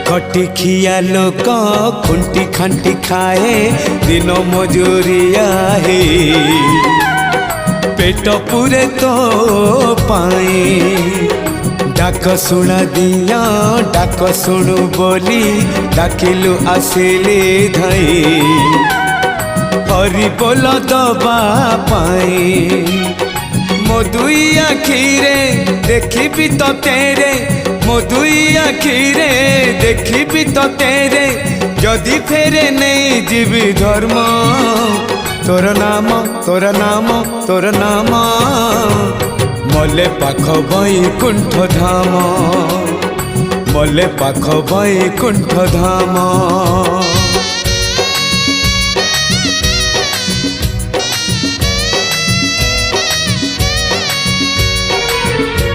खटी खिया लोक खुंटी खांटी खाए दिन मजूरिया है पेट पूरे तो पाए डाक शुणा दिया डाक शुणु बोली डाकिलु आसिले धाई हरि बोल दबा पाए मो दुई आखिरे देखी तो तेरे मो दुई आखिरे देखी तो तेरे जदि फेरे नहीं जीवी धर्म तोर नाम तोर नाम तोर नाम मले पाख बैकुंठ धाम मले पाख बैकुंठ धाम।